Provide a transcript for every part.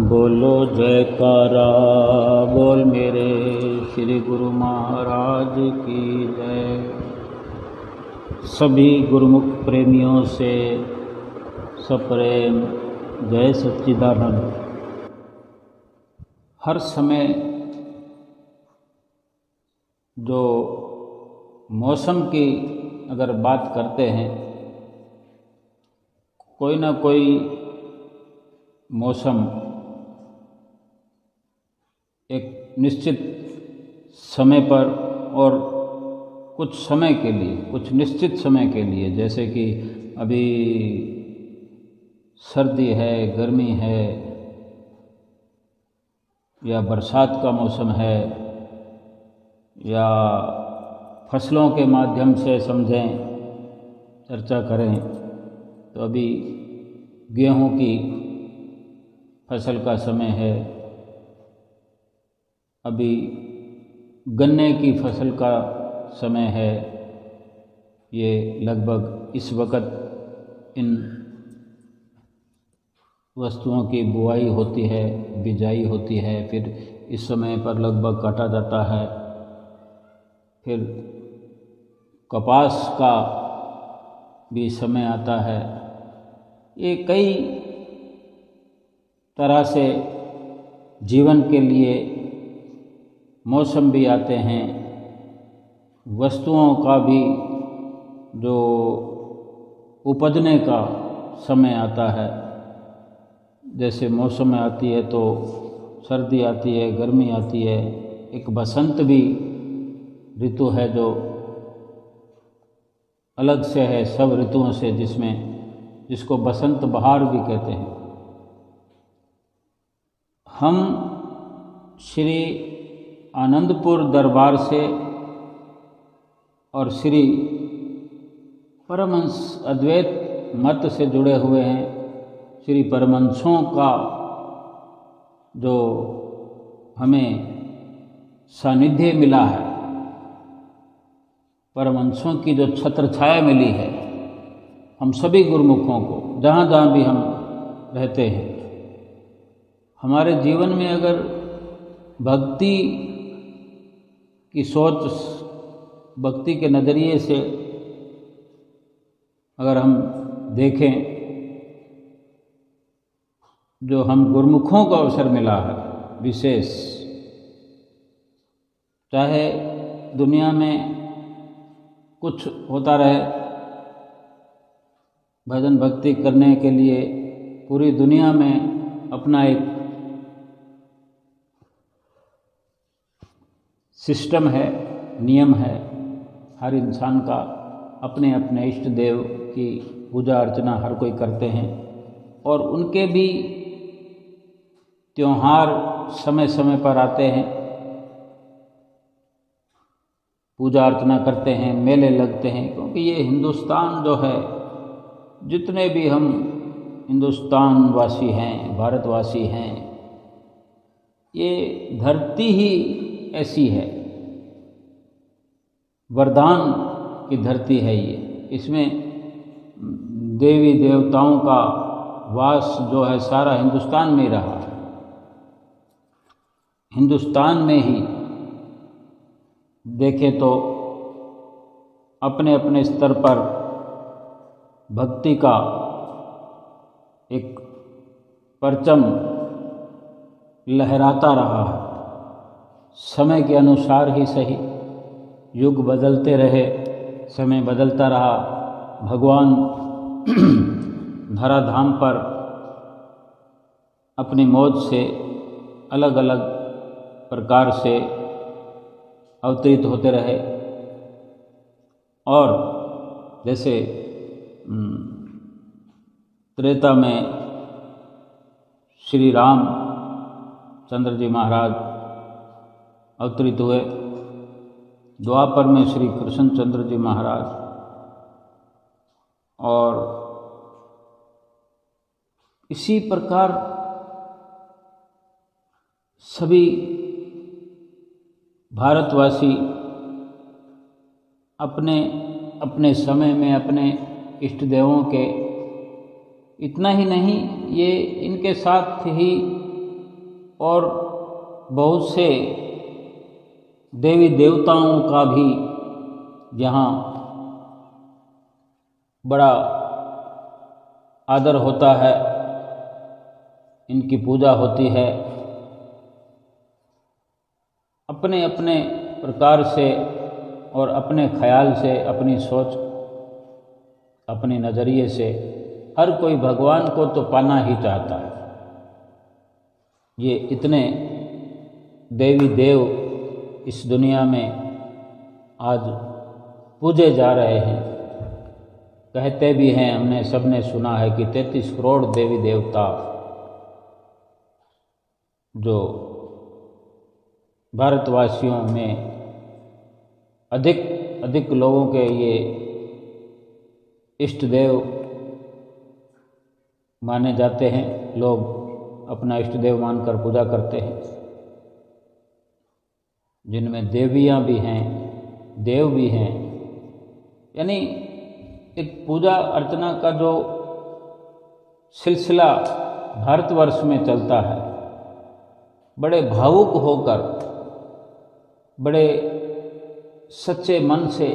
बोलो जयकारा बोल मेरे श्री गुरु महाराज की जय। सभी गुरुमुख प्रेमियों से सप्रेम जय सच्चिदानंद। हर समय जो मौसम की अगर बात करते हैं, कोई ना कोई मौसम एक निश्चित समय पर और कुछ समय के लिए, कुछ निश्चित समय के लिए, जैसे कि अभी सर्दी है, गर्मी है या बरसात का मौसम है या फसलों के माध्यम से समझें, चर्चा करें तो अभी गेहूं की फसल का समय है, अभी गन्ने की फसल का समय है। ये लगभग इस वक्त इन वस्तुओं की बुआई होती है, बिजाई होती है, फिर इस समय पर लगभग काटा जाता है। फिर कपास का भी समय आता है। ये कई तरह से जीवन के लिए मौसम भी आते हैं, वस्तुओं का भी जो उपजने का समय आता है। जैसे मौसम में आती है तो सर्दी आती है, गर्मी आती है, एक बसंत भी ऋतु है जो अलग से है सब ऋतुओं से, जिसको बसंत बहार भी कहते हैं। हम श्री आनंदपुर दरबार से और श्री परमहंस अद्वैत मत से जुड़े हुए हैं। श्री परमहंसों का जो हमें सानिध्य मिला है, परमहंसों की जो छत्र छाया मिली है हम सभी गुरुमुखों को, जहाँ जहाँ भी हम रहते हैं, हमारे जीवन में अगर भक्ति की सोच, भक्ति के नज़रिए से अगर हम देखें, जो हम गुरुमुखों को अवसर मिला है विशेष, चाहे दुनिया में कुछ होता रहे, भजन भक्ति करने के लिए पूरी दुनिया में अपना एक सिस्टम है, नियम है। हर इंसान का अपने अपने इष्ट देव की पूजा अर्चना हर कोई करते हैं और उनके भी त्योहार समय समय पर आते हैं, पूजा अर्चना करते हैं, मेले लगते हैं। क्योंकि ये हिंदुस्तान जो है, जितने भी हम हिंदुस्तान वासी हैं, भारतवासी हैं, ये धरती ही ऐसी है, वरदान की धरती है ये। इसमें देवी देवताओं का वास जो है सारा हिंदुस्तान में रहा है। हिंदुस्तान में ही देखें तो अपने अपने स्तर पर भक्ति का एक परचम लहराता रहा है। समय के अनुसार ही सही, युग बदलते रहे, समय बदलता रहा, भगवान धराधाम पर अपनी मौज से अलग अलग प्रकार से अवतरित होते रहे। और जैसे त्रेता में श्री राम चंद्र जी महाराज अवतरित हुए, द्वापर में श्री कृष्ण चंद्र जी महाराज, और इसी प्रकार सभी भारतवासी अपने अपने समय में अपने इष्ट देवों के, इतना ही नहीं, ये इनके साथ ही और बहुत से देवी देवताओं का भी यहाँ बड़ा आदर होता है, इनकी पूजा होती है। अपने अपने प्रकार से और अपने ख्याल से, अपनी सोच, अपने नज़रिए से हर कोई भगवान को तो पाना ही चाहता है। ये इतने देवी देव इस दुनिया में आज पूजे जा रहे हैं। कहते भी हैं, हमने सबने सुना है कि 33 करोड़ देवी देवता जो भारतवासियों में अधिक लोगों के ये इष्ट देव माने जाते हैं। लोग अपना इष्ट देव मानकर पूजा करते हैं, जिनमें देवियाँ भी हैं, देव भी हैं। यानी एक पूजा अर्चना का जो सिलसिला भारतवर्ष में चलता है, बड़े भावुक होकर, बड़े सच्चे मन से,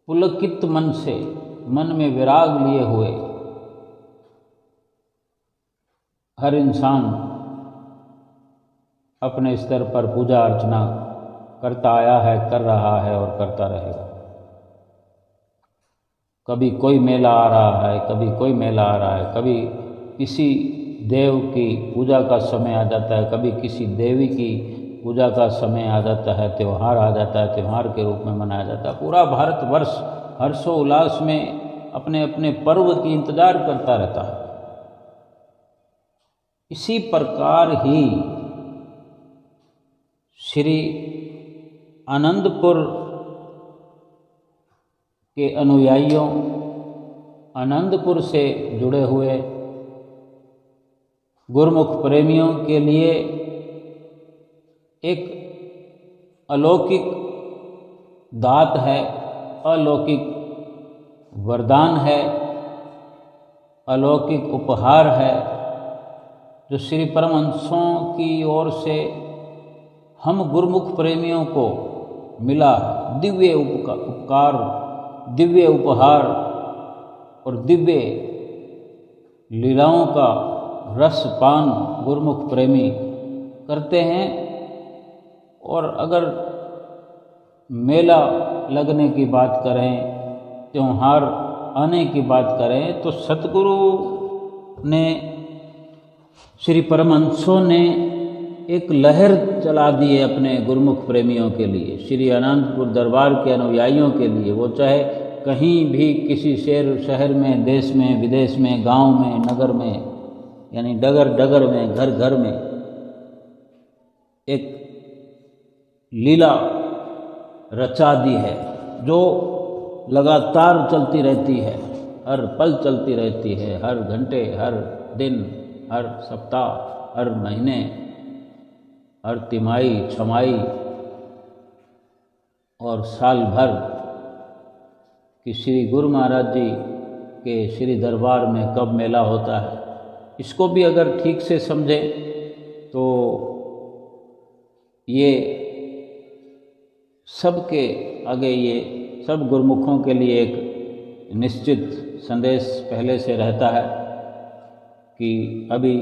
पुलकित मन से, मन में विराग लिए हुए हर इंसान अपने स्तर पर पूजा अर्चना करता आया है, कर रहा है और करता रहेगा। कभी कोई मेला आ रहा है, कभी कोई मेला आ रहा है, कभी किसी देव की पूजा का समय आ जाता है, कभी किसी देवी की पूजा का समय आ जाता है, त्यौहार आ जाता है, त्यौहार के रूप में मनाया जाता है। पूरा भारतवर्ष हर्षोल्लास में अपने अपने पर्व की इंतजार करता रहता है। इसी प्रकार ही श्री आनंदपुर के अनुयायियों, आनंदपुर से जुड़े हुए गुरुमुख प्रेमियों के लिए एक अलौकिक दात है, अलौकिक वरदान है, अलौकिक उपहार है, जो श्री परमहंसों की ओर से हम गुरुमुख प्रेमियों को मिला। दिव्य उपकार, दिव्य उपहार और दिव्य लीलाओं का रसपान गुरुमुख प्रेमी करते हैं। और अगर मेला लगने की बात करें, त्योहार आने की बात करें, तो सतगुरु ने, श्री परमहंसों ने एक लहर चला दी है अपने गुरुमुख प्रेमियों के लिए, श्री आनंदपुर दरबार के अनुयायियों के लिए। वो चाहे कहीं भी, किसी शहर में, देश में, विदेश में, गांव में, नगर में, यानी डगर डगर में, घर घर में एक लीला रचा दी है, जो लगातार चलती रहती है, हर पल चलती रहती है, हर घंटे, हर दिन, हर सप्ताह, हर महीने, हर तिमाही, छमाही और साल भर कि श्री गुरु महाराज जी के श्री दरबार में कब मेला होता है। इसको भी अगर ठीक से समझें तो ये सबके आगे, ये सब गुरुमुखों के लिए एक निश्चित संदेश पहले से रहता है कि अभी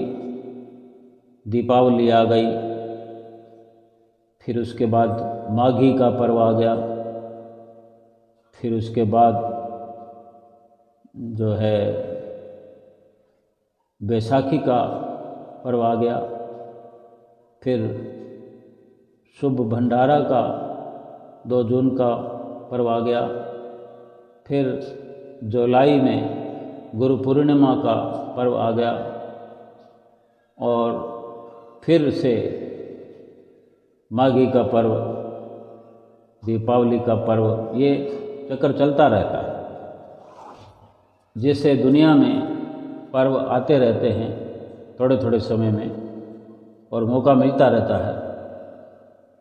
दीपावली आ गई, फिर उसके बाद माघी का पर्व आ गया, फिर उसके बाद जो है बैसाखी का पर्व आ गया, फिर शुभ भंडारा का 2 जून का पर्व आ गया, फिर जुलाई में गुरु पूर्णिमा का पर्व आ गया, और फिर से माघी का पर्व, दीपावली का पर्व, ये चक्कर चलता रहता है। जैसे दुनिया में पर्व आते रहते हैं थोड़े थोड़े समय में और मौका मिलता रहता है,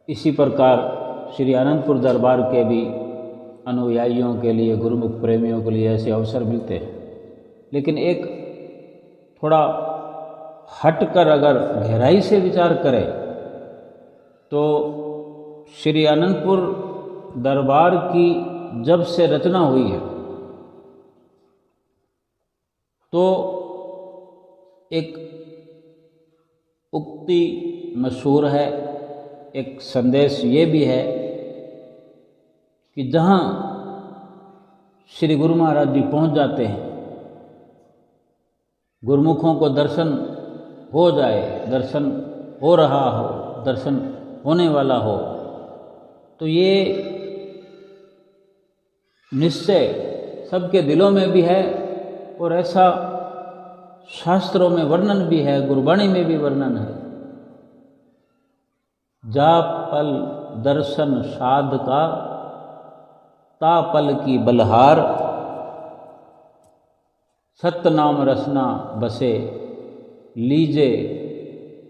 इसी प्रकार श्री आनंदपुर दरबार के भी अनुयायियों के लिए, गुरुमुख प्रेमियों के लिए ऐसे अवसर मिलते हैं। लेकिन एक थोड़ा हटकर अगर गहराई से विचार करें तो श्री आनंदपुर दरबार की जब से रचना हुई है तो एक उक्ति मशहूर है, एक संदेश ये भी है कि जहाँ श्री गुरु महाराज जी पहुँच जाते हैं, गुरुमुखों को दर्शन हो जाए, दर्शन हो रहा हो, दर्शन होने वाला हो, तो ये निश्चय सबके दिलों में भी है और ऐसा शास्त्रों में वर्णन भी है, गुरबाणी में भी वर्णन है। जा पल दर्शन साध का ता पल की बलहार, सतनाम रसना बसे लीजे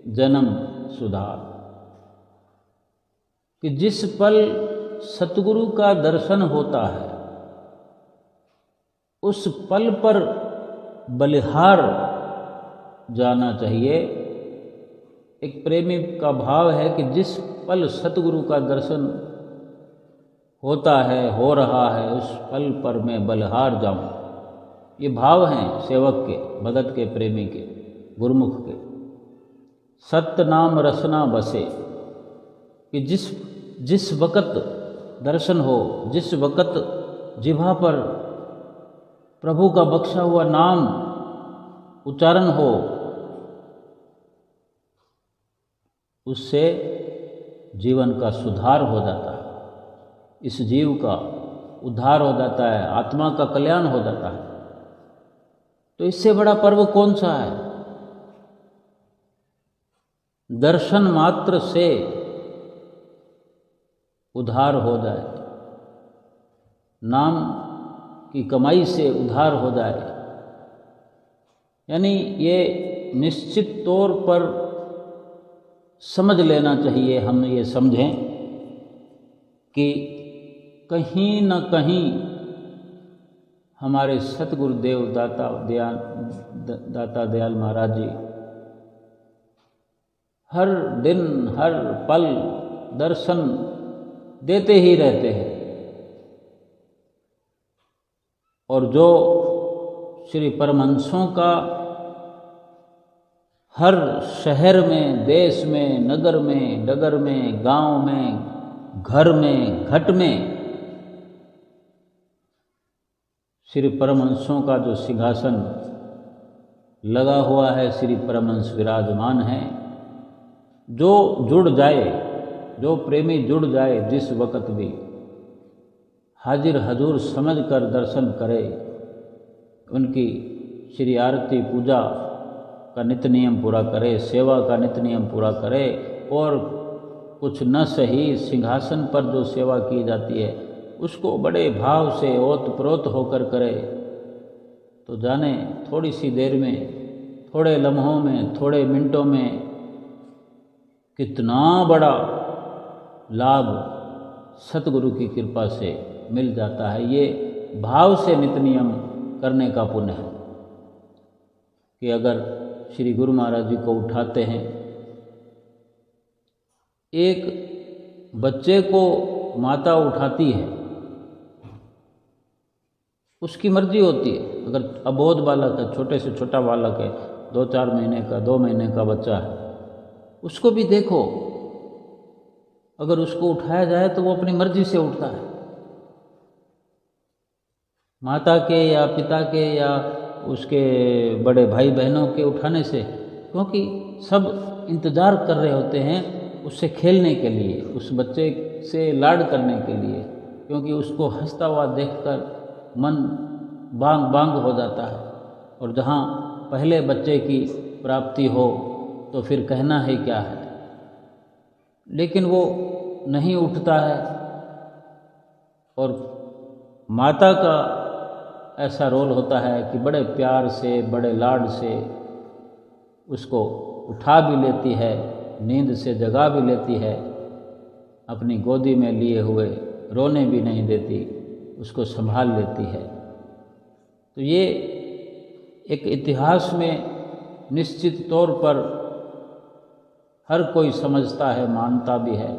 जन्म सुधार। कि जिस पल सतगुरु का दर्शन होता है उस पल पर बलिहार जाना चाहिए। एक प्रेमी का भाव है कि जिस पल सतगुरु का दर्शन होता है, हो रहा है, उस पल पर मैं बलिहार जाऊं। ये भाव हैं सेवक के, भगत के, प्रेमी के, गुरुमुख के। सतनाम रसना बसे, कि जिस वक़्त दर्शन हो, जिस वक़्त जिह्वा पर प्रभु का बख्शा हुआ नाम उच्चारण हो, उससे जीवन का सुधार हो जाता है, इस जीव का उद्धार हो जाता है, आत्मा का कल्याण हो जाता है। तो इससे बड़ा पर्व कौन सा है? दर्शन मात्र से उद्धार हो जाए, नाम की कमाई से उद्धार हो जाए, यानी ये निश्चित तौर पर समझ लेना चाहिए। हम ये समझें कि कहीं न कहीं हमारे सतगुरुदेव दाता दयाल महाराज जी हर दिन हर पल दर्शन देते ही रहते हैं। और जो श्री परमहंसों का हर शहर में, देश में, नगर में, डगर में, गांव में, घर में, घट में श्री परमहंसों का जो सिंहासन लगा हुआ है, श्री परमहंस विराजमान है। जो जुड़ जाए, जो प्रेमी जुड़ जाए, जिस वक़्त भी हाजिर हजूर समझकर दर्शन करे, उनकी श्री आरती पूजा का नित्य नियम पूरा करे, सेवा का नित्य नियम पूरा करे, और कुछ न सही सिंहासन पर जो सेवा की जाती है उसको बड़े भाव से ओतप्रोत होकर करे, तो जाने थोड़ी सी देर में, थोड़े लम्हों में, थोड़े मिनटों में कितना बड़ा लाभ सतगुरु की कृपा से मिल जाता है। ये भाव से नित्य नियम करने का पुण्य है कि अगर श्री गुरु महाराज जी को उठाते हैं, एक बच्चे को माता उठाती है, उसकी मर्जी होती है। अगर अबोध बालक है, छोटे से छोटा बालक है, 2-4 महीने का, 2 महीने का बच्चा है, उसको भी देखो, अगर उसको उठाया जाए तो वो अपनी मर्जी से उठता है। माता के या पिता के या उसके बड़े भाई बहनों के उठाने से, क्योंकि सब इंतज़ार कर रहे होते हैं उससे खेलने के लिए, उस बच्चे से लाड करने के लिए, क्योंकि उसको हंसता हुआ देखकर मन बांग बांग हो जाता है। और जहाँ पहले बच्चे की प्राप्ति हो तो फिर कहना है क्या है। लेकिन वो नहीं उठता है, और माता का ऐसा रोल होता है कि बड़े प्यार से, बड़े लाड से उसको उठा भी लेती है, नींद से जगा भी लेती है, अपनी गोदी में लिए हुए रोने भी नहीं देती, उसको संभाल लेती है। तो ये एक इतिहास में निश्चित तौर पर हर कोई समझता है, मानता भी है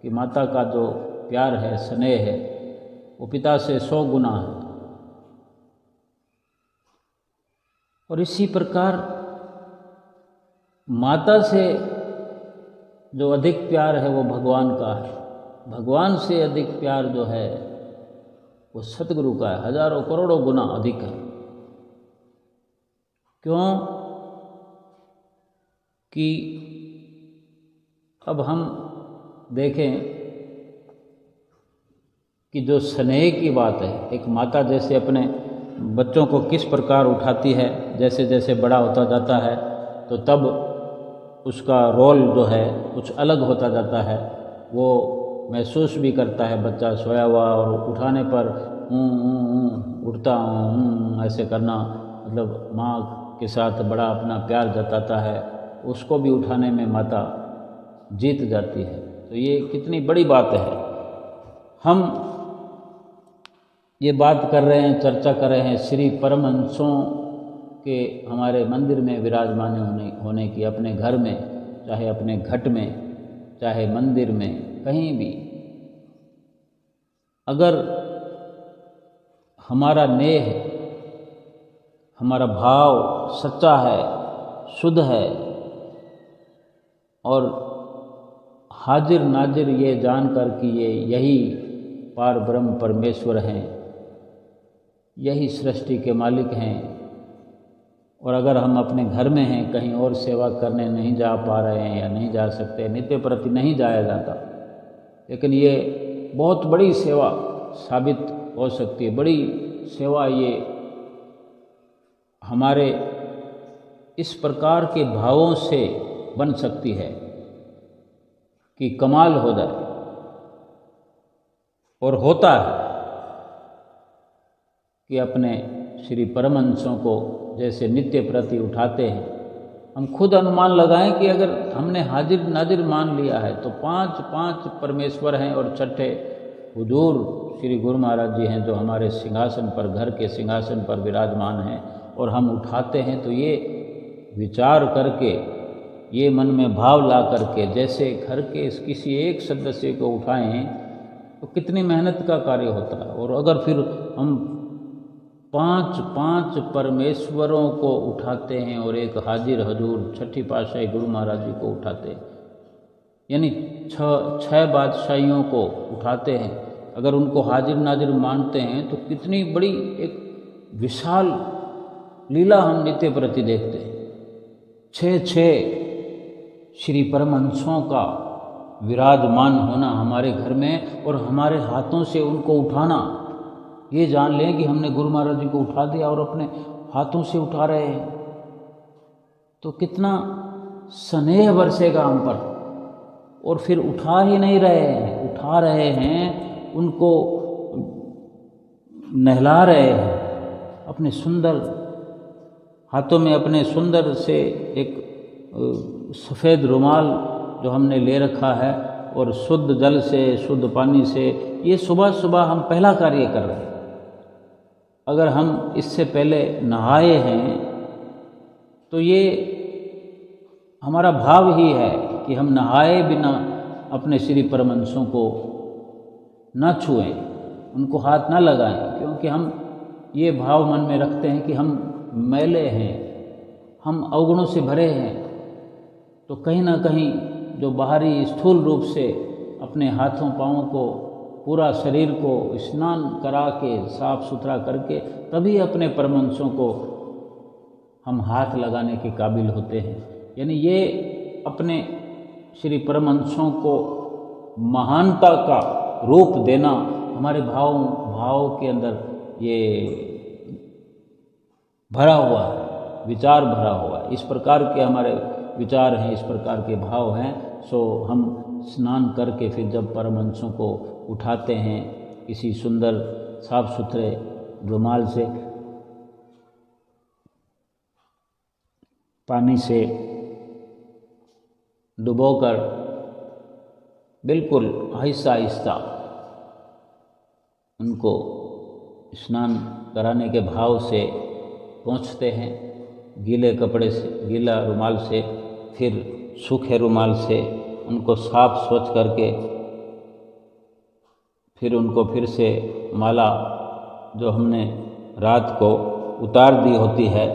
कि माता का जो प्यार है, स्नेह है, वो पिता से 100 गुना है। और इसी प्रकार माता से जो अधिक प्यार है वो भगवान का है। भगवान से अधिक प्यार जो है वो सतगुरु का है, हजारों करोड़ों गुना अधिक है। क्यों कि अब हम देखें कि जो स्नेह की बात है, एक माता जैसे अपने बच्चों को किस प्रकार उठाती है, जैसे जैसे बड़ा होता जाता है तो तब उसका रोल जो है कुछ अलग होता जाता है। वो महसूस भी करता है, बच्चा सोया हुआ और उठाने पर उठता ऐसे करना, मतलब माँ के साथ बड़ा अपना प्यार जताता है, उसको भी उठाने में माता जीत जाती है। तो ये कितनी बड़ी बात है। हम ये बात कर रहे हैं, चर्चा कर रहे हैं श्री परमहंसों के हमारे मंदिर में विराजमान होने की, अपने घर में, चाहे अपने घट में, चाहे मंदिर में, कहीं भी अगर हमारा नेह, हमारा भाव सच्चा है, शुद्ध है और हाजिर नाजिर ये जानकर कि ये यही पार ब्रह्म परमेश्वर हैं, यही सृष्टि के मालिक हैं, और अगर हम अपने घर में हैं, कहीं और सेवा करने नहीं जा पा रहे हैं या नहीं जा सकते, नित्य प्रति नहीं जाया जाता, लेकिन ये बहुत बड़ी सेवा साबित हो सकती है। बड़ी सेवा ये हमारे इस प्रकार के भावों से बन सकती है कि कमाल हो जाए, और होता है कि अपने श्री परमहंसों को जैसे नित्य प्रति उठाते हैं। हम खुद अनुमान लगाएं कि अगर हमने हाजिर नाजिर मान लिया है तो 5 परमेश्वर हैं और छठे हुजूर श्री गुरु महाराज जी हैं जो हमारे सिंहासन पर, घर के सिंहासन पर विराजमान हैं, और हम उठाते हैं। तो ये विचार करके, ये मन में भाव ला करके, जैसे घर के किसी एक सदस्य को उठाएं तो कितनी मेहनत का कार्य होता है। और अगर फिर हम 5 परमेश्वरों को उठाते हैं और एक हाजिर हजूर छठी पातशाही गुरु महाराज जी को उठाते हैं, यानी 6 बादशाहियों को उठाते हैं, अगर उनको हाजिर नाजिर मानते हैं तो कितनी बड़ी एक विशाल लीला हम नित्य प्रति देखते हैं। 6 श्री परमहंसों का विराजमान होना हमारे घर में, और हमारे हाथों से उनको उठाना, ये जान लें कि हमने गुरु महाराज जी को उठा दिया और अपने हाथों से उठा रहे हैं, तो कितना स्नेह बरसेगा हम पर। और फिर उठा ही नहीं रहे हैं, उठा रहे हैं, उनको नहला रहे हैं अपने सुंदर हाथों में, अपने सुंदर से एक सफ़ेद रुमाल जो हमने ले रखा है, और शुद्ध जल से, शुद्ध पानी से, ये सुबह सुबह हम पहला कार्य कर रहे हैं। अगर हम इससे पहले नहाए हैं तो ये हमारा भाव ही है कि हम नहाए बिना अपने श्री परमहंसों को न छुएं, उनको हाथ न लगाएं, क्योंकि हम ये भाव मन में रखते हैं कि हम मैले हैं, हम अवगुणों से भरे हैं। तो कहीं ना कहीं जो बाहरी स्थूल रूप से अपने हाथों पाँवों को, पूरा शरीर को स्नान करा के, साफ सुथरा करके, तभी अपने परमहंसों को हम हाथ लगाने के काबिल होते हैं। यानी ये अपने श्री परमहंसों को महानता का रूप देना हमारे भाव के अंदर ये भरा हुआ है, विचार भरा हुआ है। इस प्रकार के हमारे विचार हैं, इस प्रकार के भाव हैं। सो हम स्नान करके फिर जब परमहंसों को उठाते हैं किसी सुंदर साफ सुथरे रुमाल से, पानी से डुबोकर, बिल्कुल आहिस्ता आहिस्ता उनको स्नान कराने के भाव से पहुँचते हैं, गीले कपड़े से, गीला रुमाल से, फिर सूखे रुमाल से उनको साफ स्वच्छ करके फिर उनको फिर से माला जो हमने रात को उतार दी होती है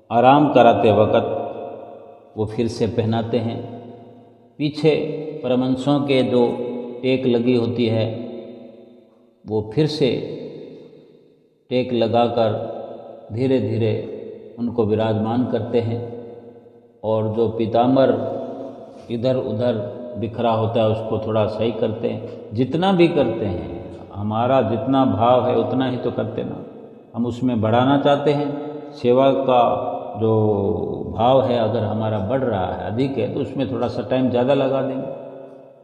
आराम कराते वक़्त वो फिर से पहनाते हैं। पीछे परमहंसों के जो टेक लगी होती है वो फिर से टेक लगाकर धीरे धीरे उनको विराजमान करते हैं और जो पीताम्बर इधर उधर बिखरा होता है उसको थोड़ा सही करते हैं। जितना भी करते हैं, हमारा जितना भाव है उतना ही तो करते ना, हम उसमें बढ़ाना चाहते हैं। सेवा का जो भाव है अगर हमारा बढ़ रहा है, अधिक है, तो उसमें थोड़ा सा टाइम ज़्यादा लगा देंगे।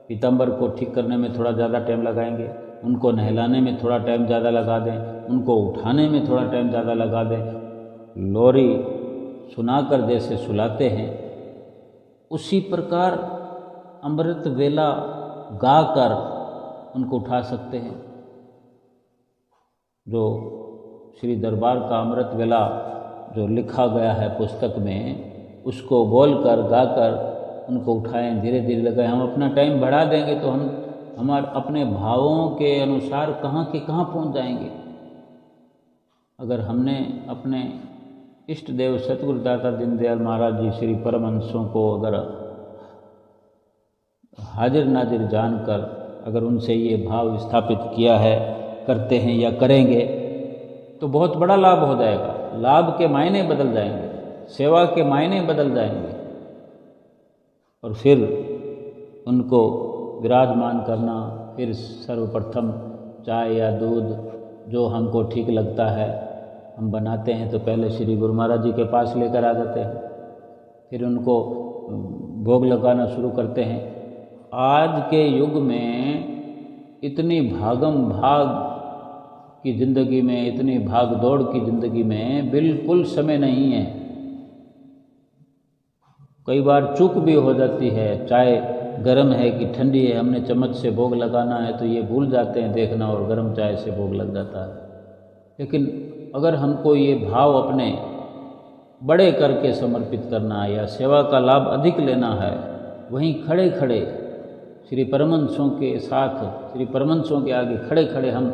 पीताम्बर को ठीक करने में थोड़ा ज़्यादा टाइम लगाएंगे, उनको नहलाने में थोड़ा टाइम ज़्यादा लगा दें, उनको उठाने में थोड़ा टाइम ज़्यादा लगा दें। लोरी सुनाकर जैसे सुलाते हैं उसी प्रकार अमृत वेला गाकर उनको उठा सकते हैं। जो श्री दरबार का अमृत वेला जो लिखा गया है पुस्तक में, उसको बोलकर गाकर उनको उठाएं, धीरे धीरे लगाएं। हम अपना टाइम बढ़ा देंगे तो हम हमारे अपने भावों के अनुसार कहाँ के कहाँ पहुँच जाएंगे। अगर हमने अपने इष्ट देव सतगुरु दाता दीनदयाल महाराज जी श्री परमहंसों को अगर हाजिर नाजिर जानकर अगर उनसे ये भाव स्थापित किया है, करते हैं या करेंगे तो बहुत बड़ा लाभ हो जाएगा। लाभ के मायने बदल जाएंगे, सेवा के मायने बदल जाएंगे। और फिर उनको विराजमान करना, फिर सर्वप्रथम चाय या दूध जो हमको ठीक लगता है हम बनाते हैं तो पहले श्री गुरु महाराज जी के पास लेकर आ जाते हैं, फिर उनको भोग लगाना शुरू करते हैं। आज के युग में इतनी भागम भाग की ज़िंदगी में, इतनी भाग दौड़ की ज़िंदगी में बिल्कुल समय नहीं है। कई बार चूक भी हो जाती है, चाय गर्म है कि ठंडी है, हमने चम्मच से भोग लगाना है तो ये भूल जाते हैं देखना और गर्म चाय से भोग लग जाता है। लेकिन अगर हमको ये भाव अपने बड़े करके समर्पित करना है या सेवा का लाभ अधिक लेना है, वहीं खड़े खड़े श्री परमहंसों के साथ, श्री परमहंसों के आगे खड़े खड़े हम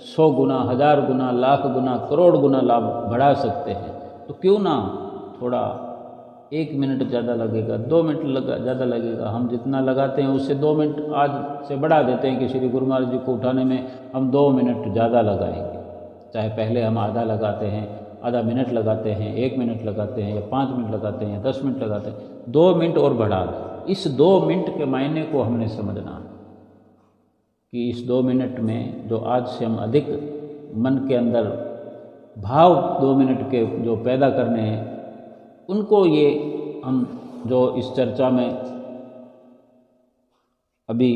100 गुना, 1000 गुना, लाख गुना, करोड़ गुना लाभ बढ़ा सकते हैं। तो क्यों ना थोड़ा 1 मिनट ज़्यादा लगेगा, 2 मिनट ज़्यादा लगेगा, हम जितना लगाते हैं उससे 2 मिनट आज से बढ़ा देते हैं कि श्री गुरु महाराज जी को उठाने में हम 2 मिनट ज़्यादा लगाएंगे। चाहे पहले हम आधा लगाते हैं, आधा मिनट लगाते हैं, 1 मिनट लगाते हैं या 5 मिनट लगाते हैं या 10 मिनट लगाते हैं, 2 मिनट और बढ़ा दें। इस 2 मिनट के मायने को हमने समझना है कि इस 2 मिनट में जो आज से हम अधिक मन के अंदर भाव 2 मिनट के जो पैदा करने हैं, उनको ये हम जो इस चर्चा में अभी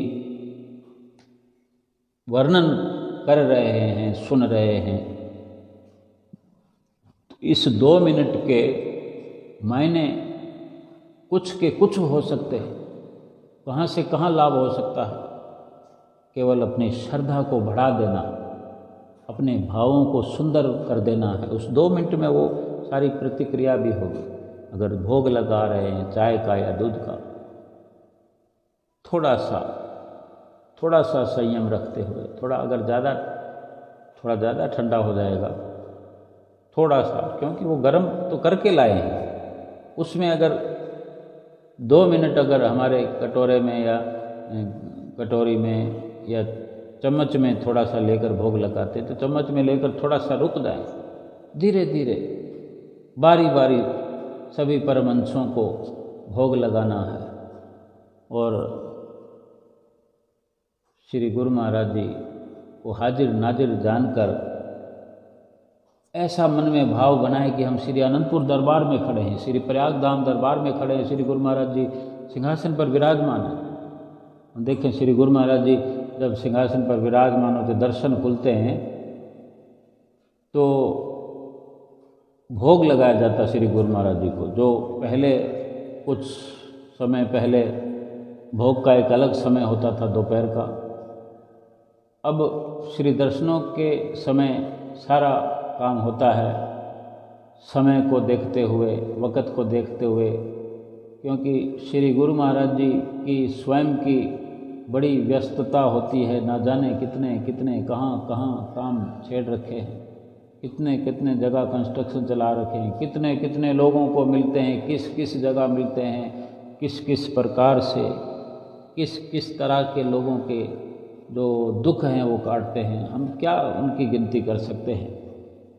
वर्णन कर रहे हैं, सुन रहे हैं, इस 2 मिनट के मायने कुछ के कुछ हो सकते हैं, कहाँ से कहाँ लाभ हो सकता है। केवल अपनी श्रद्धा को बढ़ा देना, अपने भावों को सुंदर कर देना है। उस 2 मिनट में वो सारी प्रतिक्रिया भी होगी। अगर भोग लगा रहे हैं चाय का या दूध का, थोड़ा सा संयम रखते हुए, थोड़ा ज़्यादा ठंडा हो जाएगा, थोड़ा सा, क्योंकि वो गर्म तो करके लाए हैं, उसमें अगर 2 मिनट अगर हमारे कटोरे में या कटोरी में या चम्मच में थोड़ा सा लेकर भोग लगाते, तो चम्मच में लेकर थोड़ा सा रुक जाए, धीरे धीरे बारी बारी सभी परमहंसों को भोग लगाना है। और श्री गुरु महाराज जी को हाजिर नाजिर जानकर ऐसा मन में भाव बनाए कि हम श्री अनंतपुर दरबार में खड़े हैं, श्री प्रयाग धाम दरबार में खड़े हैं, श्री गुरु महाराज जी सिंहासन पर विराजमान हैं। देखें, श्री गुरु महाराज जी जब सिंहासन पर विराजमान होते, दर्शन खुलते हैं तो भोग लगाया जाता श्री गुरु महाराज जी को। जो पहले कुछ समय पहले भोग का एक अलग समय होता था दोपहर का, अब श्री दर्शनों के समय सारा काम होता है, समय को देखते हुए, वक़्त को देखते हुए, क्योंकि श्री गुरु महाराज जी की स्वयं की बड़ी व्यस्तता होती है। ना जाने कितने कितने कहाँ कहाँ काम छेड़ रखे हैं, कितने कितने जगह कंस्ट्रक्शन चला रखे हैं, कितने कितने लोगों को मिलते हैं, किस किस जगह मिलते हैं, किस किस प्रकार से किस किस तरह के लोगों के जो दुख हैं वो काटते हैं। हम क्या उनकी गिनती कर सकते हैं,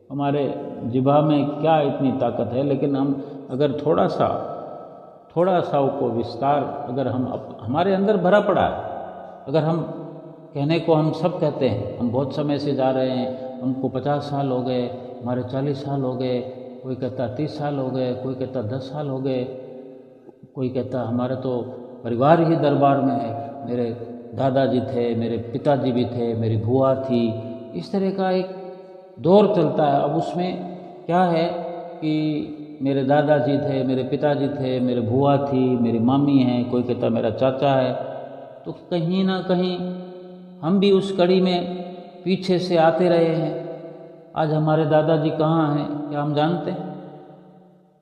हमारे जिभा में क्या इतनी ताकत है। लेकिन हम अगर थोड़ा सा उसको विस्तार, अगर हमारे अंदर भरा पड़ा है, अगर हम कहने को हम सब कहते हैं हम बहुत समय से जा रहे हैं, हमको 50 साल हो गए, हमारे 40 साल हो गए, कोई कहता 30 साल हो गए, कोई कहता 10 साल हो गए, कोई कहता हमारा तो परिवार ही दरबार में है, मेरे दादाजी थे, मेरे पिताजी भी थे, मेरी बुआ थी। इस तरह का एक दौर चलता है। अब उसमें क्या है कि मेरे दादाजी थे, मेरे पिताजी थे, मेरे बुआ थी, मेरी मामी हैं, कोई कहता मेरा चाचा है। तो कहीं ना कहीं हम भी उस कड़ी में पीछे से आते रहे हैं। आज हमारे दादाजी कहाँ हैं, क्या हम जानते हैं?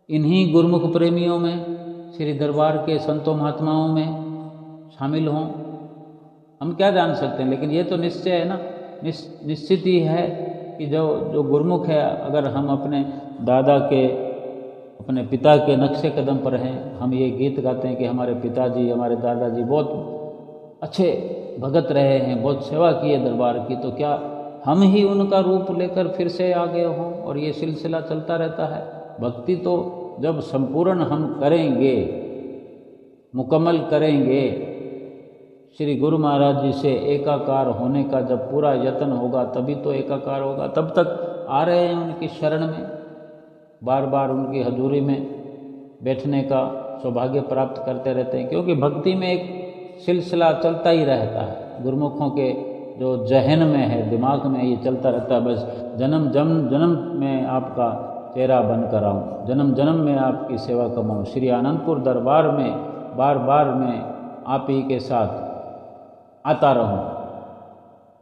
इन्हीं गुरुमुख प्रेमियों में, श्री दरबार के संतों महात्माओं में शामिल हों, हम क्या जान सकते हैं। लेकिन ये तो निश्चय है ना, निश्चित ही है कि जो गुरुमुख है, अगर हम अपने दादा के, अपने पिता के नक्शे कदम पर हैं, हम ये गीत गाते हैं कि हमारे पिताजी, हमारे दादाजी बहुत अच्छे भगत रहे हैं, बहुत सेवा की है दरबार की, तो क्या हम ही उनका रूप लेकर फिर से आगे हों और ये सिलसिला चलता रहता है। भक्ति तो जब संपूर्ण हम करेंगे, मुकम्मल करेंगे, श्री गुरु महाराज जी से एकाकार होने का जब पूरा यत्न होगा तभी तो एकाकार होगा। तब तक आ रहे हैं उनकी शरण में, बार बार उनकी हजूरी में बैठने का सौभाग्य प्राप्त करते रहते हैं, क्योंकि भक्ति में एक सिलसिला चलता ही रहता है। गुरुमुखों के जो जहन में है, दिमाग में ये चलता रहता है, बस जन्म जन्म में आपका चेहरा बनकर आऊँ, जन्म जन्म में आपकी सेवा कमाऊँ, श्री आनंदपुर दरबार में बार बार मैं आप ही के साथ आता रहूँ।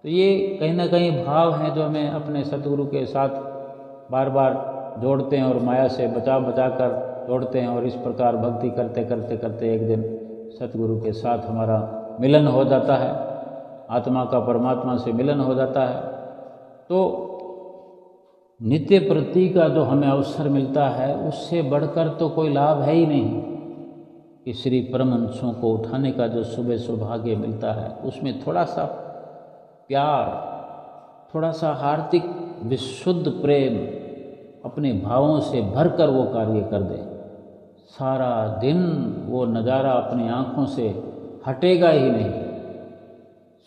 तो ये कहीं ना कहीं भाव हैं जो हमें अपने सतगुरु के साथ बार बार जोड़ते हैं और माया से बचा कर जोड़ते हैं। और इस प्रकार भक्ति करते करते करते एक दिन सतगुरु के साथ हमारा मिलन हो जाता है, आत्मा का परमात्मा से मिलन हो जाता है। तो नित्य प्रति का जो हमें अवसर मिलता है, उससे बढ़कर तो कोई लाभ है ही नहीं कि श्री परमहंसों को उठाने का जो सुबह सौभाग्य मिलता है, उसमें थोड़ा सा प्यार, थोड़ा सा हार्दिक विशुद्ध प्रेम अपने भावों से भरकर वो कार्य कर दे, सारा दिन वो नज़ारा अपनी आँखों से हटेगा ही नहीं।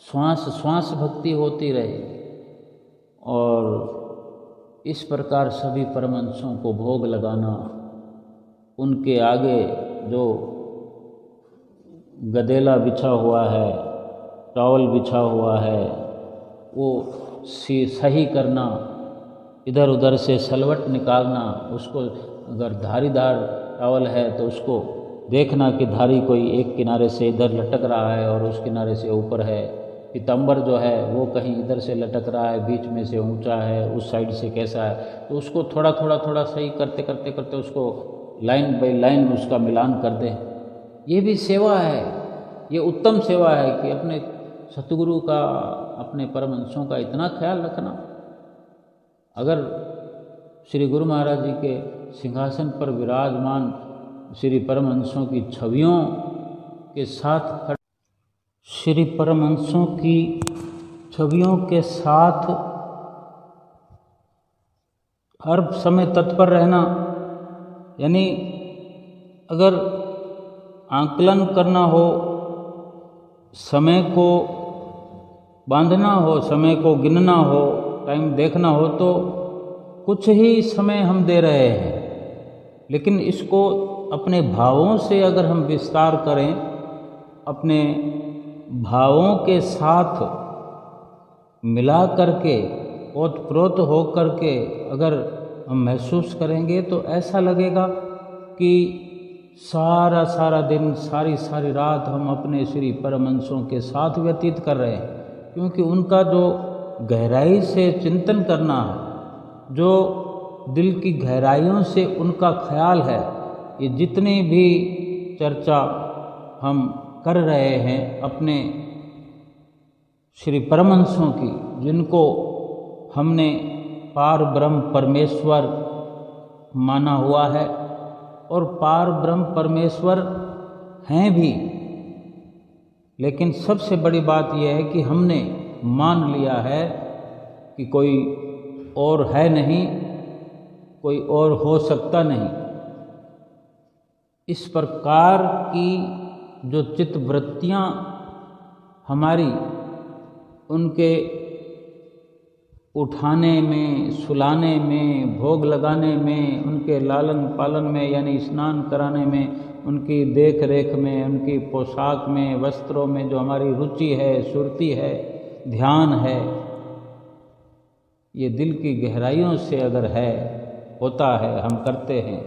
श्वास श्वास भक्ति होती रहे। और इस प्रकार सभी परमहंसों को भोग लगाना, उनके आगे जो गदेला बिछा हुआ है, टॉवल बिछा हुआ है, वो सही करना, इधर उधर से सलवट निकालना, उसको अगर धारीदार टॉवल है तो उसको देखना कि धारी कोई एक किनारे से इधर लटक रहा है और उस किनारे से ऊपर है। पीताम्बर जो है वो कहीं इधर से लटक रहा है, बीच में से ऊंचा है, उस साइड से कैसा है, तो उसको थोड़ा थोड़ा सही करते करते करते उसको लाइन बाई लाइन उसका मिलान कर दे। ये भी सेवा है, ये उत्तम सेवा है कि अपने सतगुरु का, अपने परमहंसों का इतना ख्याल रखना। अगर श्री गुरु महाराज जी के सिंहासन पर विराजमान श्री परमहंसों की छवियों के साथ, श्री परमहंसों की छवियों के साथ हर समय तत्पर रहना, यानी अगर आकलन करना हो, समय को बांधना हो, समय को गिनना हो, टाइम देखना हो, तो कुछ ही समय हम दे रहे हैं। लेकिन इसको अपने भावों से अगर हम विस्तार करें, अपने भावों के साथ मिला करके, ओतप्रोत हो करके अगर हम महसूस करेंगे तो ऐसा लगेगा कि सारा दिन, सारी रात हम अपने श्री परमहंसों के साथ व्यतीत कर रहे हैं। क्योंकि उनका जो गहराई से चिंतन करना है, जो दिल की गहराइयों से उनका ख्याल है। ये जितनी भी चर्चा हम कर रहे हैं अपने श्री परमहंसों की, जिनको हमने पार ब्रह्म परमेश्वर माना हुआ है और पार ब्रह्म परमेश्वर हैं भी, लेकिन सबसे बड़ी बात यह है कि हमने मान लिया है कि कोई और है नहीं, कोई और हो सकता नहीं। इस प्रकार की जो चित्तवृत्तियाँ हमारी उनके उठाने में, सुलाने में, भोग लगाने में, उनके लालन पालन में यानी स्नान कराने में, उनकी देख रेख में, उनकी पोशाक में, वस्त्रों में जो हमारी रुचि है, सुरती है, ध्यान है, ये दिल की गहराइयों से अगर है, होता है, हम करते हैं,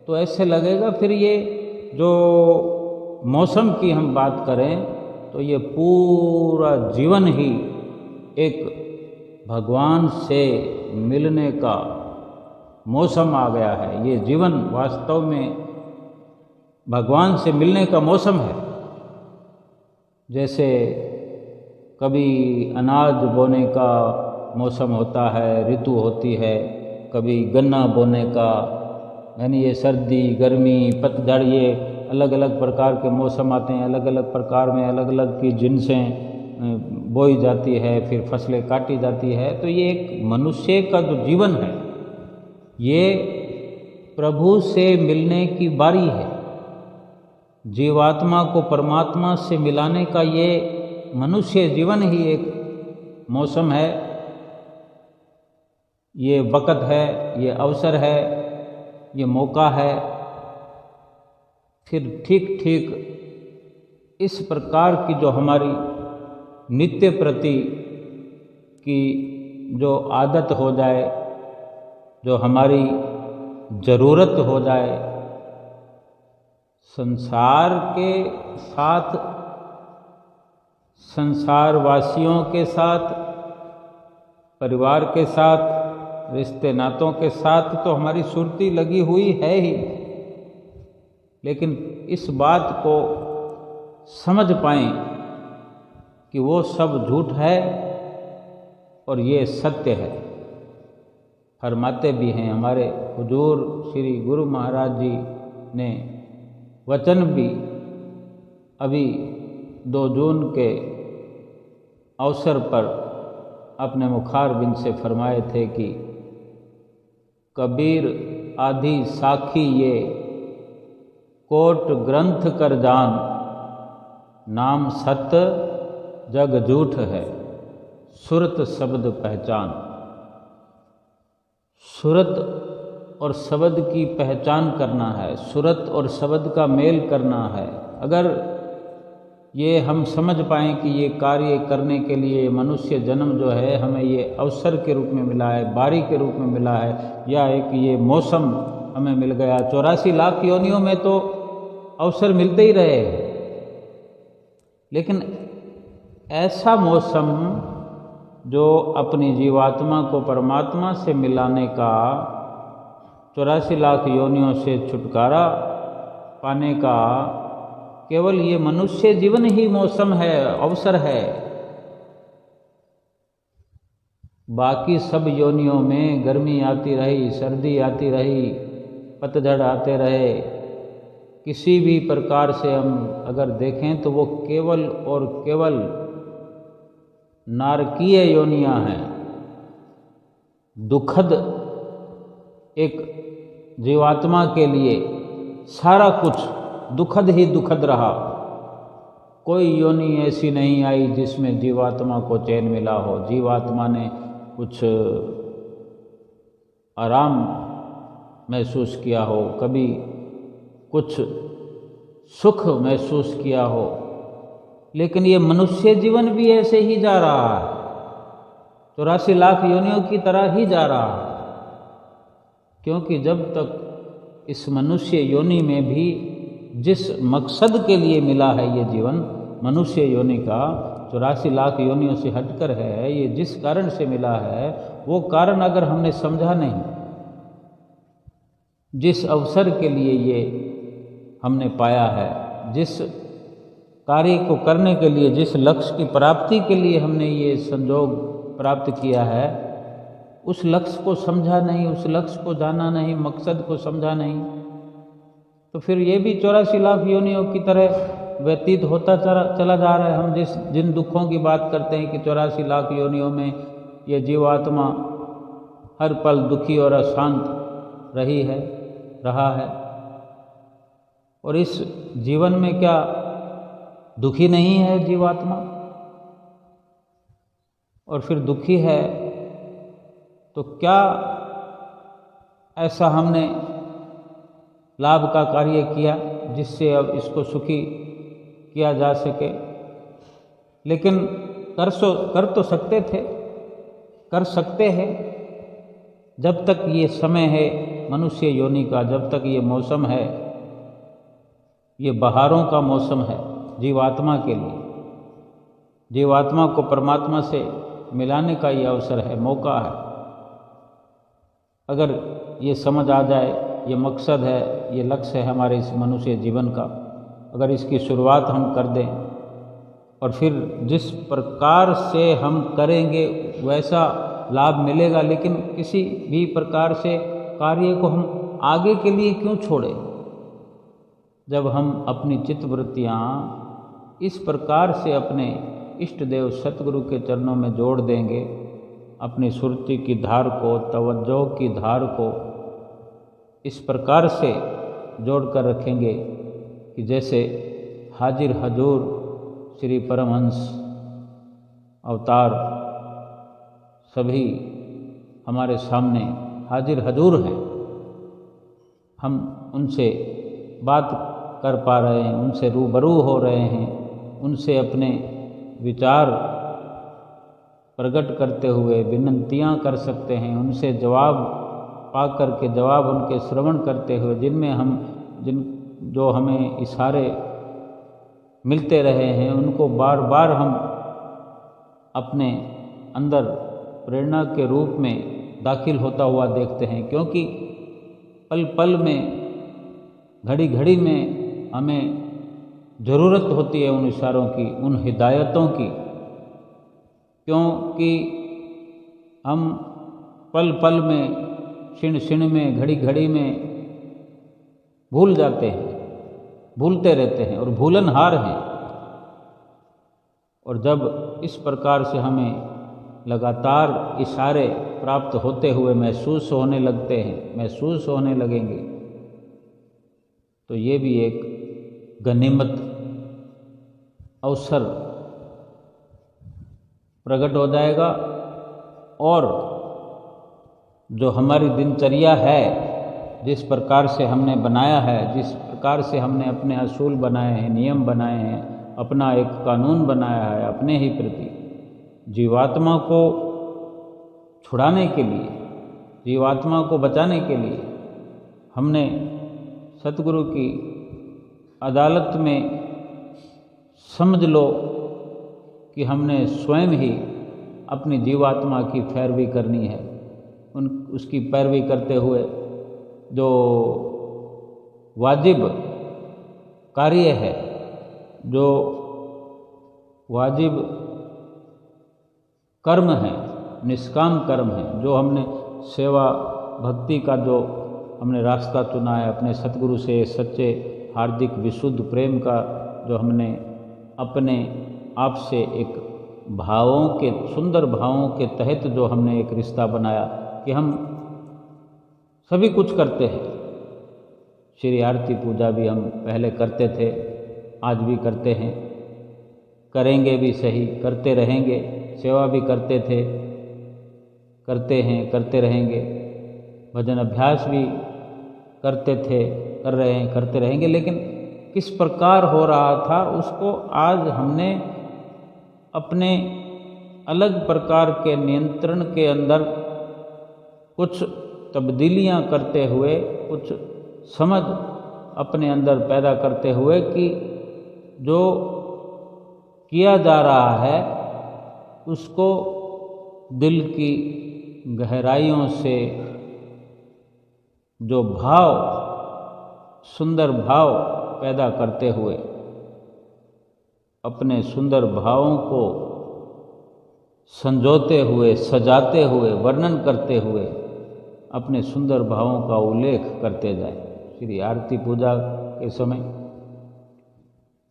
तो ऐसे लगेगा फिर ये जो मौसम की हम बात करें तो ये पूरा जीवन ही एक भगवान से मिलने का मौसम आ गया है। ये जीवन वास्तव में भगवान से मिलने का मौसम है। जैसे कभी अनाज बोने का मौसम होता है, ऋतु होती है, कभी गन्ना बोने का, यानी ये सर्दी, गर्मी, पतझड़, ये अलग अलग प्रकार के मौसम आते हैं। अलग अलग प्रकार में अलग अलग की जिनसें बोई जाती है, फिर फसलें काटी जाती है। तो ये एक मनुष्य का जो जीवन है, ये प्रभु से मिलने की बारी है। जीवात्मा को परमात्मा से मिलाने का ये मनुष्य जीवन ही एक मौसम है, ये वक़्त है, ये अवसर है, ये मौका है। फिर ठीक ठीक इस प्रकार की जो हमारी नित्य प्रति की जो आदत हो जाए, जो हमारी ज़रूरत हो जाए, संसार के साथ, संसारवासियों के साथ, परिवार के साथ, रिश्ते नातों के साथ तो हमारी सुरती लगी हुई है ही, लेकिन इस बात को समझ पाएं कि वो सब झूठ है और ये सत्य है। फरमाते भी हैं हमारे हुजूर श्री गुरु महाराज जी ने वचन भी अभी 2 जून के अवसर पर अपने मुखारबिंद से फरमाए थे कि कबीर आदि साखी ये कोट ग्रंथ कर जान, नाम सत्य जग झूठ है, सुरत शब्द पहचान। सुरत और शब्द की पहचान करना है, सुरत और शब्द का मेल करना है। अगर ये हम समझ पाएँ कि ये कार्य करने के लिए मनुष्य जन्म जो है हमें ये अवसर के रूप में मिला है, बारी के रूप में मिला है, या एक ये मौसम हमें मिल गया। 84 लाख योनियों में तो अवसर मिलते ही रहे, लेकिन ऐसा मौसम जो अपनी जीवात्मा को परमात्मा से मिलाने का, 84 लाख योनियों से छुटकारा पाने का, केवल ये मनुष्य जीवन ही मौसम है, अवसर है। बाकी सब योनियों में गर्मी आती रही, सर्दी आती रही, पतझड़ आते रहे, किसी भी प्रकार से हम अगर देखें तो वो केवल और केवल नारकीय योनियां हैं। दुखद एक जीवात्मा के लिए सारा कुछ दुखद ही दुखद रहा। कोई योनि ऐसी नहीं आई जिसमें जीवात्मा को चैन मिला हो, जीवात्मा ने कुछ आराम महसूस किया हो, कभी कुछ सुख महसूस किया हो। लेकिन ये मनुष्य जीवन भी ऐसे ही जा रहा है, 84 लाख योनियों की तरह ही जा रहा है। क्योंकि जब तक इस मनुष्य योनि में भी जिस मकसद के लिए मिला है ये जीवन, मनुष्य योनि का 84 लाख योनियों से हटकर है, ये जिस कारण से मिला है वो कारण अगर हमने समझा नहीं, जिस अवसर के लिए ये हमने पाया है, जिस कार्य को करने के लिए, जिस लक्ष्य की प्राप्ति के लिए हमने ये संजोग प्राप्त किया है, उस लक्ष्य को समझा नहीं, उस लक्ष्य को जाना नहीं, मकसद को समझा नहीं, तो फिर ये भी 84 लाख योनियों की तरह व्यतीत होता चला जा रहा है। हम जिन दुखों की बात करते हैं कि 84 लाख योनियों में ये जीवात्मा हर पल दुखी और अशांत रहा है, और इस जीवन में क्या दुखी नहीं है जीवात्मा? और फिर दुखी है तो क्या ऐसा हमने लाभ का कार्य किया जिससे अब इसको सुखी किया जा सके? लेकिन कर तो सकते हैं जब तक ये समय है मनुष्य योनि का, जब तक ये मौसम है, ये बहारों का मौसम है जीवात्मा के लिए। जीवात्मा को परमात्मा से मिलाने का ये अवसर है, मौका है। अगर ये समझ आ जाए, ये मकसद है, ये लक्ष्य है हमारे इस मनुष्य जीवन का, अगर इसकी शुरुआत हम कर दें और फिर जिस प्रकार से हम करेंगे वैसा लाभ मिलेगा। लेकिन किसी भी प्रकार से कार्य को हम आगे के लिए क्यों छोड़ें? जब हम अपनी चित्तवृत्तियाँ इस प्रकार से अपने इष्ट देव सतगुरु के चरणों में जोड़ देंगे, अपनी सुरती की धार को, तवज्जो की धार को इस प्रकार से जोड़ कर रखेंगे कि जैसे हाजिर हजूर श्री परमहंस अवतार सभी हमारे सामने हाजिर हजूर हैं, हम उनसे बात कर पा रहे हैं, उनसे रूबरू हो रहे हैं, उनसे अपने विचार प्रकट करते हुए विनंतियां कर सकते हैं, उनसे जवाब पा कर के जवाब उनके श्रवण करते हुए जो हमें इशारे मिलते रहे हैं उनको बार बार हम अपने अंदर प्रेरणा के रूप में दाखिल होता हुआ देखते हैं। क्योंकि पल पल में, घड़ी घड़ी में हमें ज़रूरत होती है उन इशारों की, उन हिदायतों की, क्योंकि हम पल पल में, क्षण क्षण में, घड़ी घड़ी में भूल जाते हैं, भूलते रहते हैं और भूलनहार हैं। और जब इस प्रकार से हमें लगातार इशारे प्राप्त होते हुए महसूस होने लगेंगे, तो ये भी एक गनीमत अवसर प्रकट हो जाएगा। और जो हमारी दिनचर्या है, जिस प्रकार से हमने बनाया है, जिस प्रकार से हमने अपने असूल बनाए हैं, नियम बनाए हैं, अपना एक कानून बनाया है अपने ही प्रति, जीवात्मा को छुड़ाने के लिए, जीवात्मा को बचाने के लिए हमने सतगुरु की अदालत में समझ लो कि हमने स्वयं ही अपनी जीवात्मा की पैरवी करनी है। उसकी पैरवी करते हुए जो वाजिब कार्य है, जो वाजिब कर्म है, निष्काम कर्म है, जो हमने सेवा भक्ति का जो हमने रास्ता चुना है, अपने सतगुरु से सच्चे हार्दिक विशुद्ध प्रेम का जो हमने अपने आप से एक भावों के, सुंदर भावों के तहत जो हमने एक रिश्ता बनाया कि हम सभी कुछ करते हैं। श्री आरती पूजा भी हम पहले करते थे, आज भी करते हैं, करेंगे भी सही, करते रहेंगे। सेवा भी करते थे, करते हैं, करते रहेंगे। भजन अभ्यास भी करते थे, कर रहे हैं, करते रहेंगे। लेकिन किस प्रकार हो रहा था उसको आज हमने अपने अलग प्रकार के नियंत्रण के अंदर कुछ तब्दीलियां करते हुए, कुछ समझ अपने अंदर पैदा करते हुए कि जो किया जा रहा है उसको दिल की गहराइयों से जो भाव, सुंदर भाव पैदा करते हुए, अपने सुंदर भावों को संजोते हुए, सजाते हुए, वर्णन करते हुए अपने सुंदर भावों का उल्लेख करते जाए। श्री आरती पूजा के समय,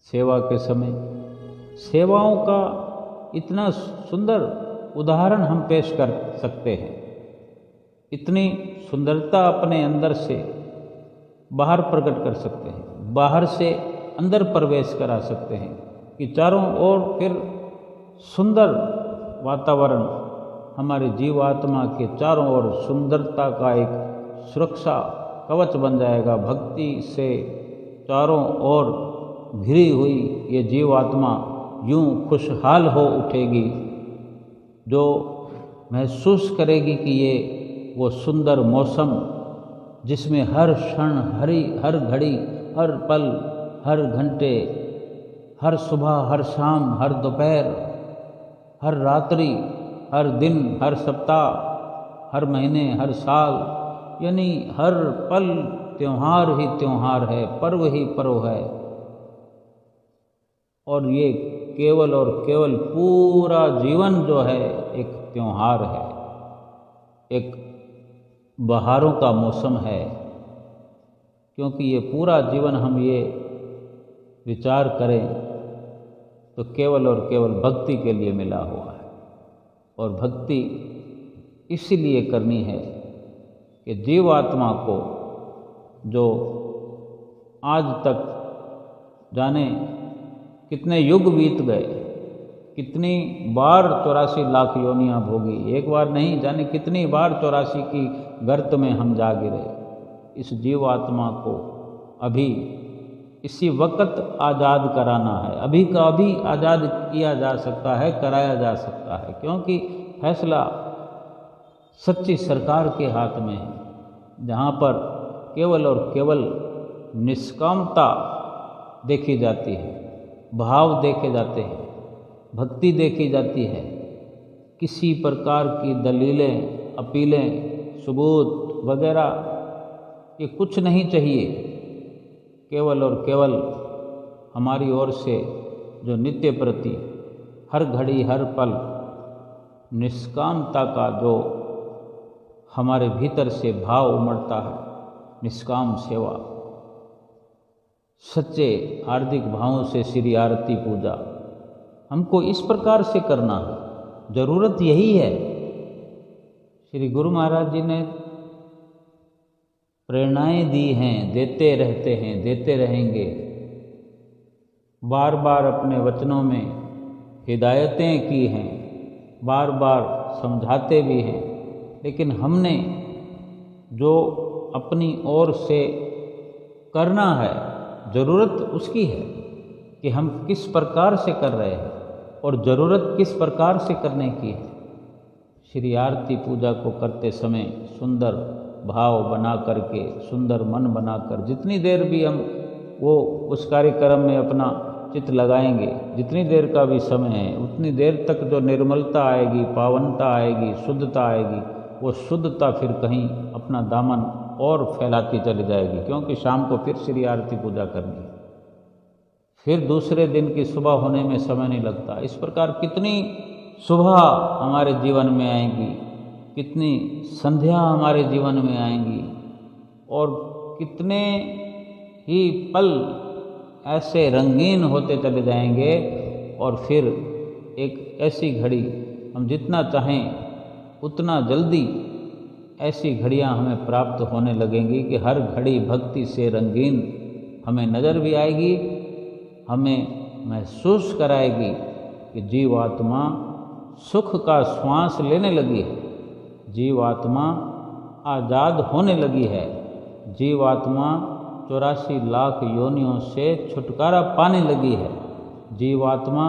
सेवा के समय, सेवाओं का इतना सुंदर उदाहरण हम पेश कर सकते हैं, इतनी सुंदरता अपने अंदर से बाहर प्रकट कर सकते हैं, बाहर से अंदर प्रवेश करा सकते हैं कि चारों ओर फिर सुंदर वातावरण हमारे जीवात्मा के चारों ओर सुंदरता का एक सुरक्षा कवच बन जाएगा। भक्ति से चारों ओर घिरी हुई ये जीवात्मा यूं खुशहाल हो उठेगी, जो महसूस करेगी कि ये वो सुंदर मौसम जिसमें हर क्षण, हर घड़ी, हर पल, हर घंटे, हर सुबह, हर शाम, हर दोपहर, हर रात्रि, हर दिन, हर सप्ताह, हर महीने, हर साल, यानी हर पल त्योहार ही त्योहार है, पर्व ही पर्व है। और ये केवल और केवल पूरा जीवन जो है एक त्योहार है, एक बहारों का मौसम है, क्योंकि ये पूरा जीवन हम ये विचार करें तो केवल और केवल भक्ति के लिए मिला हुआ है। और भक्ति इसीलिए करनी है कि जीवात्मा को, जो आज तक जाने कितने युग बीत गए, कितनी बार 84 लाख योनियां भोगी, एक बार नहीं जाने कितनी बार 84 की गर्त में हम जा गिरे, इस जीवात्मा को अभी इसी वक्त आज़ाद कराना है। अभी का अभी आज़ाद किया जा सकता है, कराया जा सकता है, क्योंकि फैसला सच्ची सरकार के हाथ में है, जहाँ पर केवल और केवल निष्कामता देखी जाती है, भाव देखे जाते हैं, भक्ति देखी जाती है। किसी प्रकार की दलीलें, अपीलें, सबूत वगैरह ये कुछ नहीं चाहिए। केवल और केवल हमारी ओर से जो नित्य प्रति हर घड़ी हर पल निष्कामता का जो हमारे भीतर से भाव उमड़ता है, निष्काम सेवा, सच्चे हार्दिक भावों से श्री आरती पूजा हमको इस प्रकार से करना है। जरूरत यही है। श्री गुरु महाराज जी ने प्रेरणाएं दी हैं, देते रहते हैं, देते रहेंगे। बार बार अपने वचनों में हिदायतें की हैं, बार बार समझाते भी हैं, लेकिन हमने जो अपनी ओर से करना है, ज़रूरत उसकी है कि हम किस प्रकार से कर रहे हैं और ज़रूरत किस प्रकार से करने की है। श्री आरती पूजा को करते समय सुंदर भाव बना करके, सुंदर मन बनाकर, जितनी देर भी हम वो उस कार्यक्रम में अपना चित्त लगाएंगे, जितनी देर का भी समय है, उतनी देर तक जो निर्मलता आएगी, पावनता आएगी, शुद्धता आएगी, वो शुद्धता फिर कहीं अपना दामन और फैलाती चली जाएगी, क्योंकि शाम को फिर श्री आरती पूजा करनी है, फिर दूसरे दिन की सुबह होने में समय नहीं लगता। इस प्रकार कितनी सुबह हमारे जीवन में आएंगी, कितनी संध्या हमारे जीवन में आएंगी, और कितने ही पल ऐसे रंगीन होते चले जाएंगे, और फिर एक ऐसी घड़ी हम जितना चाहें उतना जल्दी ऐसी घड़ियां हमें प्राप्त होने लगेंगी कि हर घड़ी भक्ति से रंगीन हमें नज़र भी आएगी, हमें महसूस कराएगी कि जीवात्मा सुख का श्वास लेने लगी है, जीवात्मा आज़ाद होने लगी है, जीवात्मा 84 लाख योनियों से छुटकारा पाने लगी है, जीवात्मा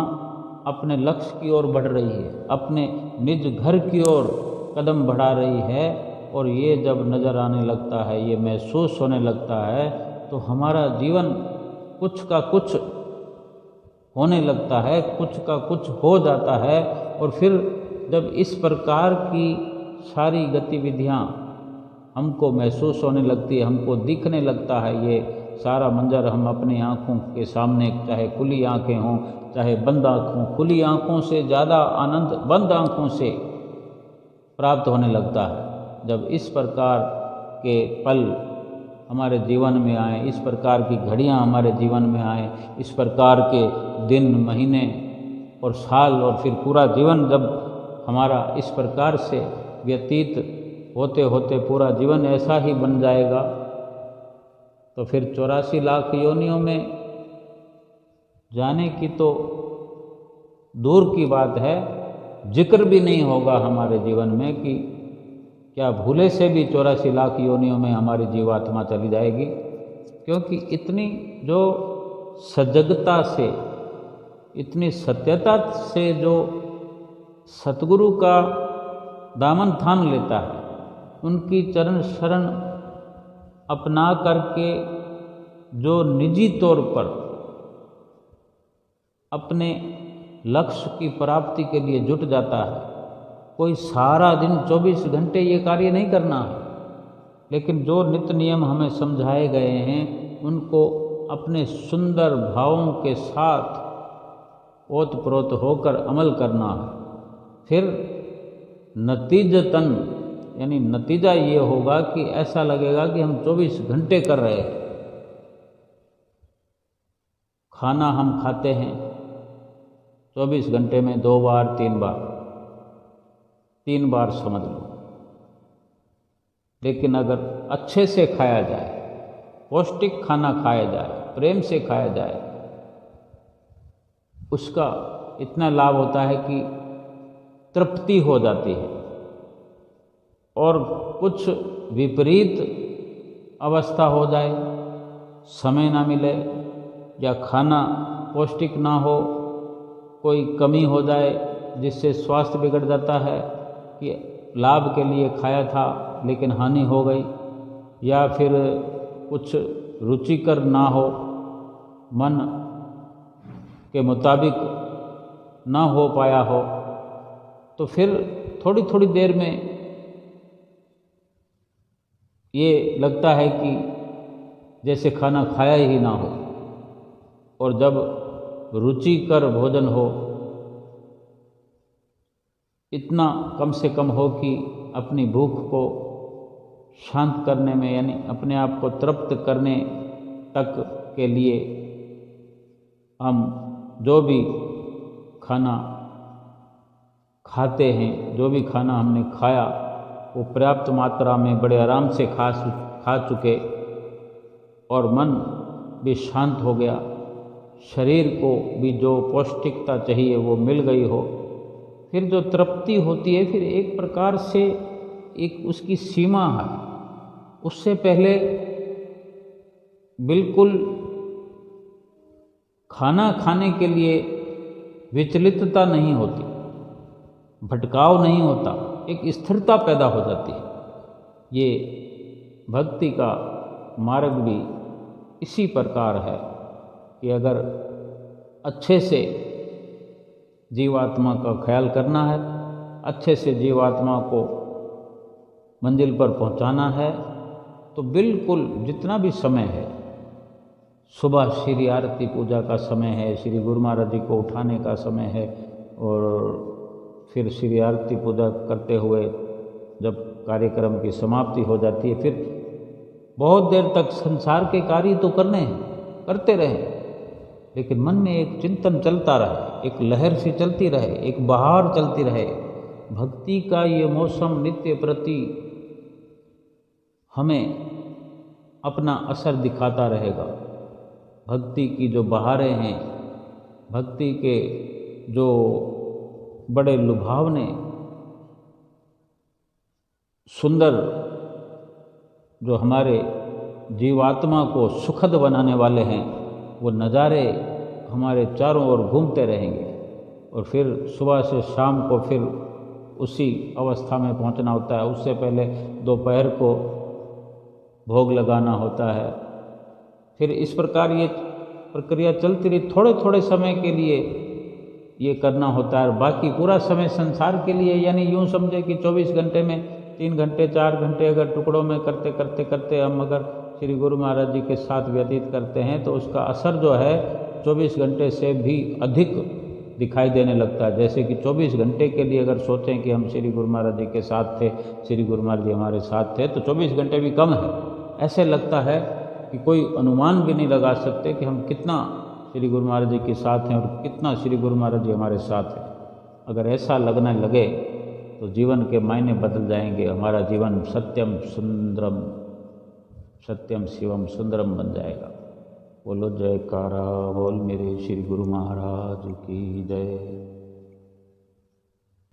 अपने लक्ष्य की ओर बढ़ रही है, अपने निज घर की ओर कदम बढ़ा रही है। और ये जब नज़र आने लगता है, ये महसूस होने लगता है, तो हमारा जीवन कुछ का कुछ होने लगता है, कुछ का कुछ हो जाता है। और फिर जब इस प्रकार की सारी गतिविधियाँ हमको महसूस होने लगती है, हमको दिखने लगता है ये सारा मंजर। हम अपनी आँखों के सामने, चाहे खुली आँखें हों चाहे बंद आँखों, खुली आँखों से ज़्यादा आनंद बंद आँखों से प्राप्त होने लगता है। जब इस प्रकार के पल हमारे जीवन में आए, इस प्रकार की घड़ियाँ हमारे जीवन में आए, इस प्रकार के दिन, महीने और साल और फिर पूरा जीवन जब हमारा इस प्रकार से व्यतीत होते होते पूरा जीवन ऐसा ही बन जाएगा, तो फिर 84 लाख योनियों में जाने की तो दूर की बात है, जिक्र भी नहीं होगा हमारे जीवन में कि क्या भूले से भी 84 लाख योनियों में हमारी जीवात्मा चली जाएगी। क्योंकि इतनी जो सजगता से, इतनी सत्यता से जो सतगुरु का दामन थाम लेता है, उनकी चरण शरण अपना करके जो निजी तौर पर अपने लक्ष्य की प्राप्ति के लिए जुट जाता है, कोई सारा दिन 24 घंटे ये कार्य नहीं करना है, लेकिन जो नित्य नियम हमें समझाए गए हैं उनको अपने सुंदर भावों के साथ ओतप्रोत होकर अमल करना है। फिर नतीजतन यानी नतीजा ये होगा कि ऐसा लगेगा कि हम 24 घंटे कर रहे हैं। खाना हम खाते हैं 24 घंटे में 2 बार 3 बार, 3 बार समझ लो, लेकिन अगर अच्छे से खाया जाए, पौष्टिक खाना खाया जाए, प्रेम से खाया जाए, उसका इतना लाभ होता है कि तृप्ति हो जाती है। और कुछ विपरीत अवस्था हो जाए, समय ना मिले या खाना पौष्टिक ना हो, कोई कमी हो जाए जिससे स्वास्थ्य बिगड़ जाता है कि लाभ के लिए खाया था लेकिन हानि हो गई, या फिर कुछ रुचिकर ना हो, मन के मुताबिक ना हो पाया हो, तो फिर थोड़ी थोड़ी देर में ये लगता है कि जैसे खाना खाया ही ना हो। और जब रुचिकर भोजन हो, इतना कम से कम हो कि अपनी भूख को शांत करने में यानी अपने आप को तृप्त करने तक के लिए हम जो भी खाना खाते हैं, जो भी खाना हमने खाया वो पर्याप्त मात्रा में बड़े आराम से खा चुके और मन भी शांत हो गया, शरीर को भी जो पौष्टिकता चाहिए वो मिल गई हो, फिर जो तृप्ति होती है, फिर एक प्रकार से एक उसकी सीमा है। उससे पहले बिल्कुल खाना खाने के लिए विचलितता नहीं होती, भटकाव नहीं होता, एक स्थिरता पैदा हो जाती है। ये भक्ति का मार्ग भी इसी प्रकार है कि अगर अच्छे से जीवात्मा का ख्याल करना है, अच्छे से जीवात्मा को मंजिल पर पहुंचाना है, तो बिल्कुल जितना भी समय है, सुबह श्री आरती पूजा का समय है, श्री गुरु महाराज जी को उठाने का समय है, और फिर श्री आरती पूजा करते हुए जब कार्यक्रम की समाप्ति हो जाती है, फिर बहुत देर तक संसार के कार्य तो करते रहें, लेकिन मन में एक चिंतन चलता रहे, एक लहर सी चलती रहे, एक बहार चलती रहे। भक्ति का ये मौसम नित्य प्रति हमें अपना असर दिखाता रहेगा। भक्ति की जो बहारें हैं, भक्ति के जो बड़े लुभावने सुंदर जो हमारे जीवात्मा को सुखद बनाने वाले हैं, वो नज़ारे हमारे चारों ओर घूमते रहेंगे। और फिर सुबह से शाम को फिर उसी अवस्था में पहुंचना होता है। उससे पहले दोपहर को भोग लगाना होता है। फिर इस प्रकार ये प्रक्रिया चलती रही। थोड़े थोड़े समय के लिए ये करना होता है, और बाकी पूरा समय संसार के लिए, यानी यूँ समझे कि 24 घंटे में 3 घंटे 4 घंटे अगर टुकड़ों में करते करते करते हम अगर श्री गुरु महाराज जी के साथ व्यतीत करते हैं तो उसका असर जो है 24 घंटे से भी अधिक दिखाई देने लगता है। जैसे कि 24 घंटे के लिए अगर सोचें कि हम श्री गुरु महाराज जी के साथ थे, श्री गुरु महाराज जी हमारे साथ थे, तो 24 घंटे भी कम है। ऐसे लगता है कि कोई अनुमान भी नहीं लगा सकते कि हम कितना श्री गुरु महाराज जी के साथ हैं और कितना श्री गुरु महाराज जी हमारे साथ हैं। अगर ऐसा लगने लगे तो जीवन के मायने बदल जाएंगे, हमारा जीवन सत्यम सुंदरम, सत्यम शिवम सुंदरम बन जाएगा। बोलो जयकारा बोल मेरे श्री गुरु महाराज की जय।